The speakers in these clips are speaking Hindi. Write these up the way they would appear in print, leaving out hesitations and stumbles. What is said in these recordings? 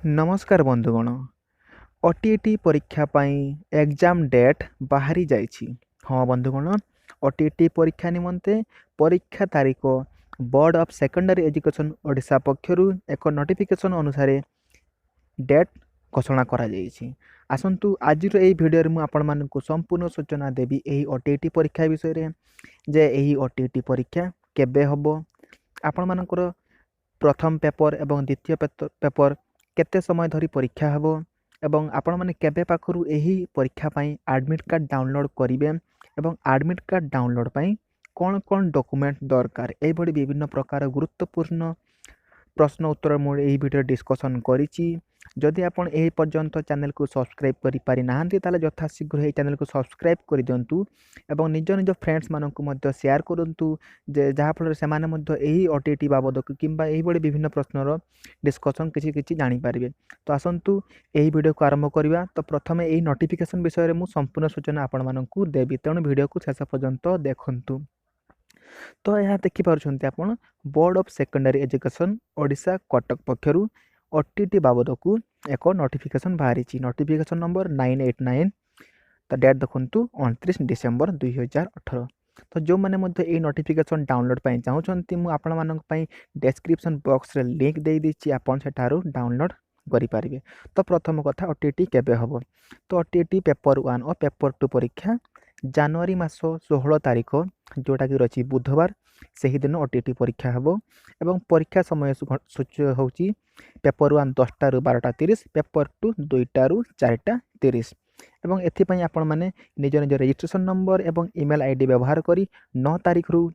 नमस्कार बंधुगण। ओटीईटी परीक्षा पाई एग्जाम डेट बाहरी जाइछि। हाँ बंधुगण, ओटीईटी परीक्षा निमंते परीक्षा तारीख board of secondary education Odisha पक्षरु एक नोटिफिकेशन अनुसार डेट घोषणा करा जाइछि। आसंतु आजिर एई भिडियो रे मु आपण मानकु संपूर्ण सूचना देबी एई ओटीईटी परीक्षा विषय रे, जे एई ओटीईटी परीक्षा केबे हबो, आपण मानकर प्रथम पेपर एवं द्वितीय पेपर केते समय धरी परीक्षा हेबो एवं आपण माने केबे पाखरु एही परीक्षा पई एडमिट कार्ड डाउनलोड करिवे एवं एडमिट कार्ड डाउनलोड पई कोन कोन डॉक्यूमेंट दरकार, एई बडी विभिन्न प्रकार गुरुत्वपूर्ण प्रश्न उत्तर मु एही वीडियो डिस्कशन करिछि। जदि आपण एही पर्यंत चैनल को सब्सक्राइब करि पारि नाहंती ताले यथाशीघ्र एही चैनल को सब्सक्राइब करि दियंतु एवं निज निज फ्रेंड्स मानकु मध्य शेयर करंतु, जे जहा फल से माने मध्य एही ओटीटी बाबद किंबा एही बडी विभिन्न प्रश्नर डिस्कशन किछि किछि जानि पारिबे। तो आसंतु एही वीडियो को आरंभ करिवा। तो प्रथमे एही नोटिफिकेशन विषय रे मु संपूर्ण सूचना आपण मानकु देबी, तेणु वीडियो को शेष पर्यंत देखंतु। तो यह देखिपुंट आप board of secondary education Odisha Cuttack पक्षर ओटीटी बाबद को एक नोटिफिकेशन बाहरी। Notification number 989। तो डेट देखु 29 डिसेम्बर 2018। तो जो मैंने ये नोटिफिकेशन डाउनलोड पाई चाहूँगी मुझे डिस्क्रिप्शन बॉक्स रे लिंक दे दीची, आपन सेठारु डाउनलोड करें। तो प्रथम कथा ओटीटी केबे हबो। तो ओटीटी पेपर 1 और पेपर 2 परीक्षा जनवरी मास 16 तारीख जोटा कि रही बुधवार, से ही दिन ओटीटी परीक्षा हेबो एवं परीक्षा समय सूची होची पेपर 1 10टा रु 12टा 30, पेपर 2 2टा रु 4टा 30 एवं एथिपई आपण माने निज निज रजिस्ट्रेशन नंबर एवं ईमेल आईडी व्यवहार करी 9 तारीख रु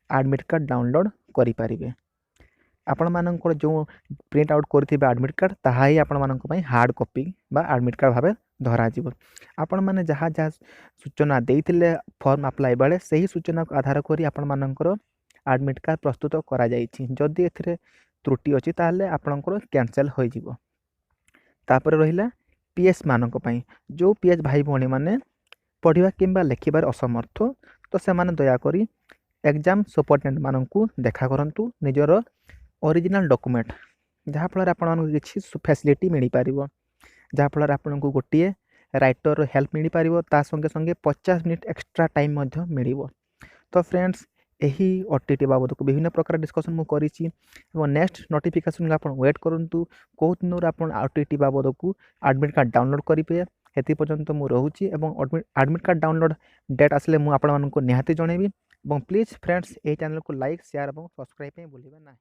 एडमिट कार्ड डाउनलोड करि पारिबे। आपण मानकर जो प्रिंट आउट करथिबे एडमिट कार्ड ताहा ही आपण मानक पई हार्ड कॉपी बा एडमिट कार्ड भाबे धरा जिवो। आपण माने जहाँ जहाँ सूचना देइथिले फॉर्म अप्लाई बेले सही सूचना को आधार करी आपण मानकर एडमिट कार्ड प्रस्तुत करा जाइछि। जदि एथिरे त्रुटि अछि ताले आपणकर कैंसिल होई जिवो। तापर रहिला पीएस मानक पई, जो पीएस भाई भणी माने पढ़िबा किंबा लेखिबार असमर्थ, तो से माने दया करी एग्जाम सुपरटेंडेंट मानकु देखा करंतु निजर ओरिजिनल डॉक्यूमेंट, जहाँ फल आपको किसी फैसिलिटी मिल पार, जहाँ फल आपको गोटे राइटर हेल्प मिल पार, ता संगे संगे 50 मिनट एक्स्ट्रा टाइम मिल। तो फ्रेंड्स यही ओटीटी बाबद को विभिन्न प्रकार डिस्कशन मुझे करी। नेक्स्ट नोटिफिकेशन आप वेट करूँ कौ दिन आप ओटीटी बाबद को एडमिट कार्ड डाउनलोड करेंगे। हेती पर्यंत मु रोची एवं एडमिट कार्ड डाउनलोड डेट आसले मुझे निहाती जनइबी। प्लीज फ्रेंड्स ये चैनल को लाइक शेयर और सब्सक्राइब भूलिए ना।